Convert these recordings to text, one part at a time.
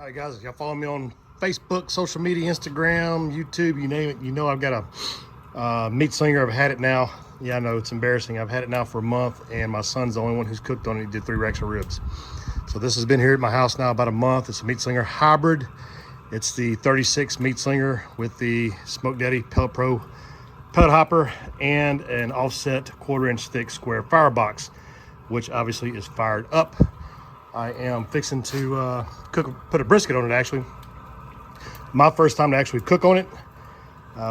All right, guys, if y'all follow me on Facebook, social media, Instagram, YouTube, you name it, you know I've got a meat slinger. I've had it now. Yeah, I know it's embarrassing. I've had it now for a month, and my son's the only one who's cooked on it. He did 3 racks of ribs. So this has been here at my house now about a month. It's a meat slinger hybrid. It's the 36 meat slinger with the Smoke Daddy Pellet Pro Pellet Hopper and an offset 1/4-inch thick square firebox, which obviously is fired up. I am fixing to put a brisket on it, actually. My first time to actually cook on it.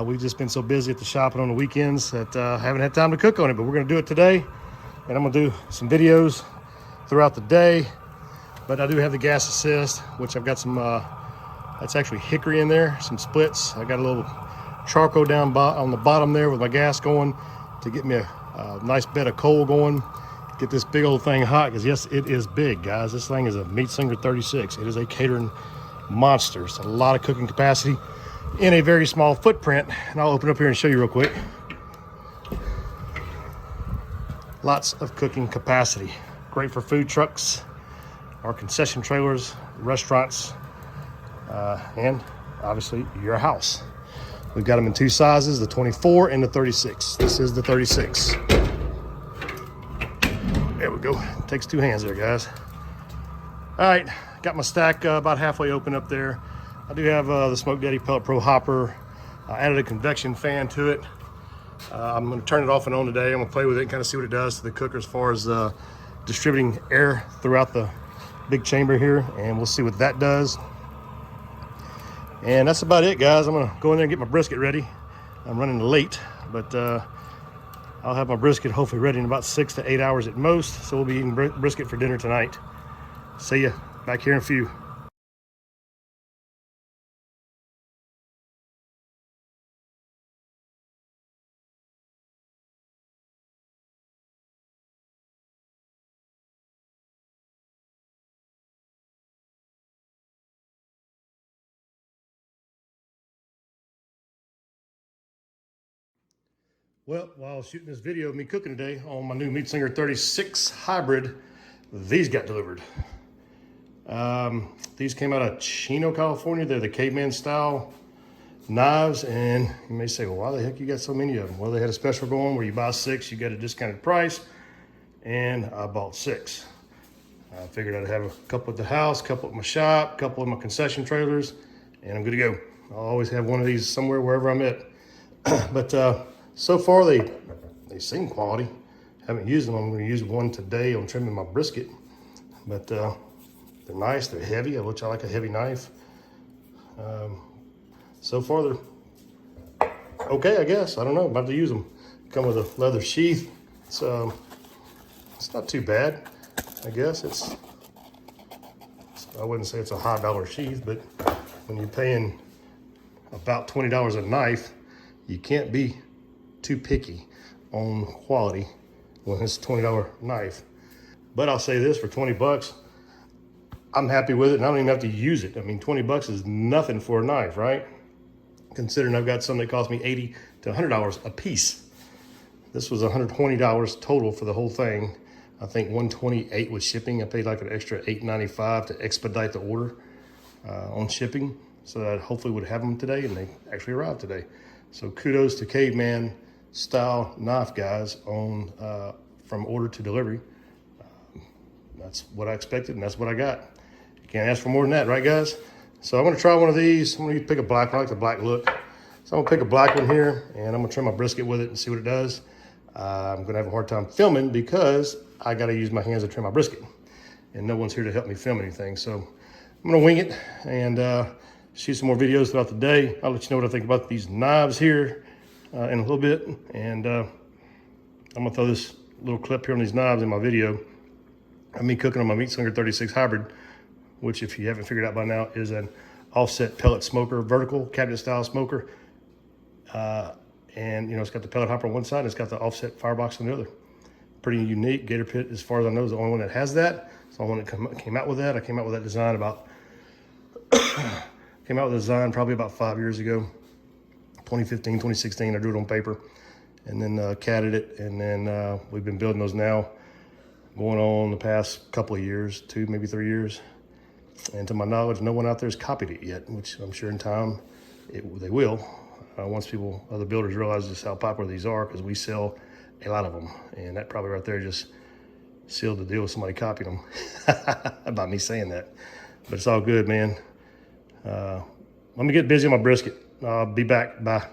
We've just been so busy at the shop and on the weekends that I haven't had time to cook on it, but we're gonna do it today. And I'm gonna do some videos throughout the day. But I do have the gas assist, which I've got some, that's actually hickory in there, some splits. I got a little charcoal down on the bottom there with my gas going to get me a nice bed of coal going. Get this big old thing hot, because yes, it is big, guys. This thing is a meat slinger 36. It is a catering monster. It's a lot of cooking capacity in a very small footprint. And I'll open up here and show you real quick. Lots of cooking capacity. Great for food trucks, our concession trailers, restaurants, and obviously your house. We've got them in 2 sizes, the 24 and the 36. This is the 36. There we go. Takes 2 hands there, guys. All right, got my stack about halfway open up there. I do have the Smoke Daddy Pellet Pro Hopper. I added a convection fan to it. I'm gonna turn it off and on today. I'm gonna play with it and kind of see what it does to the cooker as far as distributing air throughout the big chamber here, and we'll see what that does. And that's about it, guys. I'm gonna go in there and get my brisket ready. I'm running late, but I'll have my brisket hopefully ready in about 6 to 8 hours at most. So we'll be eating brisket for dinner tonight. See ya back here in a few. Well, while I was shooting this video of me cooking today on my new Meat Slinger 36 hybrid, these got delivered. These came out of Chino, California. They're the caveman style knives, and you may say, well, why the heck you got so many of them? Well, they had a special going where you buy 6, you get a discounted price, and I bought 6. I figured I'd have a couple at the house, a couple at my shop, a couple at my concession trailers, and I'm good to go. I'll always have one of these somewhere wherever I'm at. But so far they seem quality. Haven't used them. I'm going to use one today on trimming my brisket, but they're nice. They're heavy, which I like a heavy knife. So far they're okay, I guess. I don't know. I'm about to use them. Come with a leather sheath. It's not too bad. I guess I wouldn't say it's a high dollar sheath, but when you're paying about $20 a knife, you can't be too picky on quality when it's a $20 knife. But I'll say this, for 20 bucks, I'm happy with it, and I don't even have to use it. I mean, 20 bucks is nothing for a knife, right? Considering I've got some that cost me $80 to $100 a piece. This was $120 total for the whole thing. I think $128 with shipping. I paid like an extra $8.95 to expedite the order on shipping, so that I hopefully would have them today, and they actually arrived today. So kudos to caveman style knife guys on from order to delivery. That's what I expected, and that's what I got. You can't ask for more than that, right, guys? So I'm gonna try one of these. I'm gonna pick a black one. I like the black look. So I'm gonna pick a black one here, and I'm gonna trim my brisket with it and see what it does. I'm gonna have a hard time filming because I gotta use my hands to trim my brisket, and no one's here to help me film anything. So I'm gonna wing it and shoot some more videos throughout the day. I'll let you know what I think about these knives here in a little bit. And I'm gonna throw this little clip here on these knives in my video of me cooking on my Meat Slinger 36 hybrid, which, if you haven't figured out by now, is an offset pellet smoker, vertical cabinet style smoker. And you know, it's got the pellet hopper on one side, and it's got the offset firebox on the other. Pretty unique. Gator Pit, as far as I know, is the only one that has that. It's the only one that came out with that. I came out with that design about came out with a design probably about 5 years ago, 2015, 2016. I drew it on paper and then catted it. And then we've been building those now, going on the past couple of years, 2, maybe 3 years. And to my knowledge, no one out there has copied it yet, which I'm sure in time they will. Once other builders realize just how popular these are, because we sell a lot of them. And that probably right there just sealed the deal with somebody copying them about me saying that. But it's all good, man. Let me get busy on my brisket. I'll be back. Bye.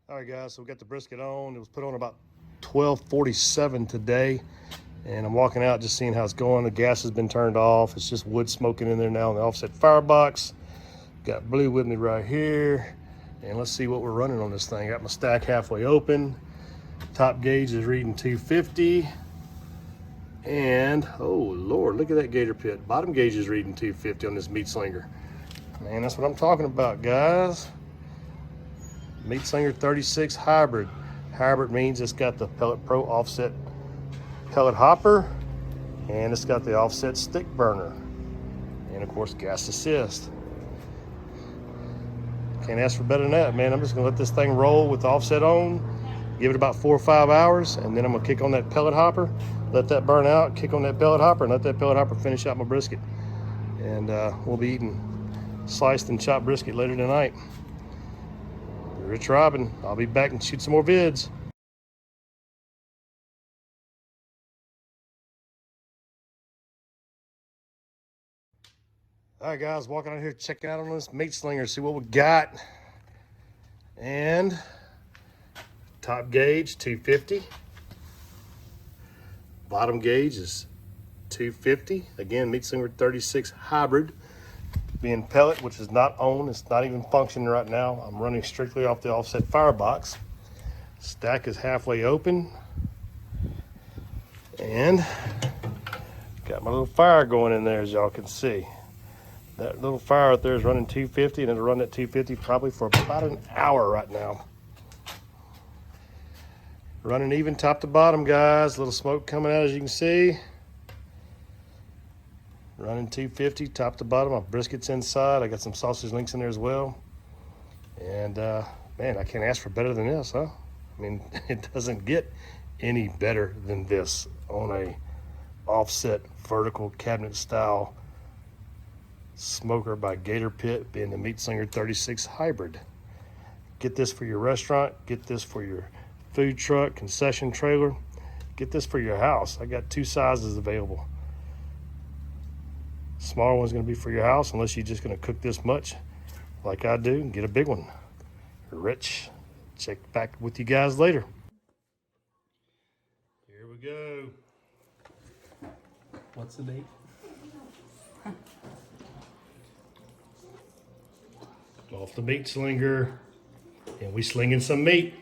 All right, guys, so we got the brisket on. It was put on about 12:47 today, and I'm walking out just seeing how it's going. The gas has been turned off. It's just wood smoking in there now in the offset firebox. Got blue with me right here, and let's see what we're running on this thing. Got my stack halfway open. Top gauge is reading 250, and oh Lord, look at that Gator Pit. Bottom gauge is reading 250 on this meat slinger. Man, that's what I'm talking about, guys. Meat Slinger 36 hybrid. Hybrid means it's got the Pellet Pro offset pellet hopper, and it's got the offset stick burner, and of course gas assist. Can't ask for better than that, man. I'm just gonna let this thing roll with the offset on, give it about 4 or 5 hours, and then I'm gonna kick on that pellet hopper, let that burn out, kick on that pellet hopper, and let that pellet hopper finish out my brisket. And we'll be eating sliced and chopped brisket later tonight. Ritch Robin. I'll be back and shoot some more vids. All right, guys, walking out here checking out on this meat slinger, see what we got. And top gauge 250. Bottom gauge is 250. Again, meat slinger 36 hybrid. Being pellet, which is not on, it's not even functioning right now. I'm running strictly off the offset firebox. Stack is halfway open, and got my little fire going in there, as y'all can see. That little fire out there is running 250, and it'll run at 250 probably for about an hour right now. Running even top to bottom, guys. Little smoke coming out, as you can see. Running 250 top to bottom. My brisket's inside. I got some sausage links in there as well. And man, I can't ask for better than this, huh? I mean, it doesn't get any better than this on a offset vertical cabinet style smoker by Gator Pit, being the Meat Slinger 36 hybrid. Get this for your restaurant. Get this for your food truck, concession trailer. Get this for your house. I got 2 sizes available. Smaller one's going to be for your house, unless you're just going to cook this much like I do, and get a big one. Rich, check back with you guys later. Here we go. What's the date? Off the meat slinger, and we slinging some meat.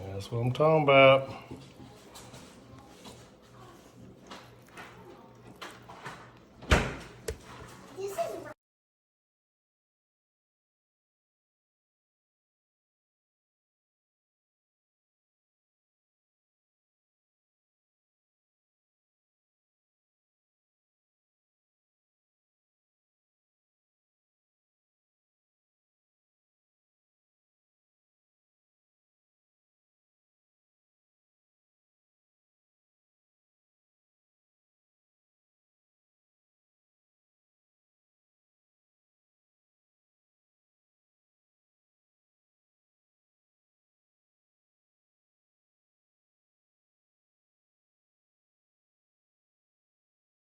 That's what I'm talking about.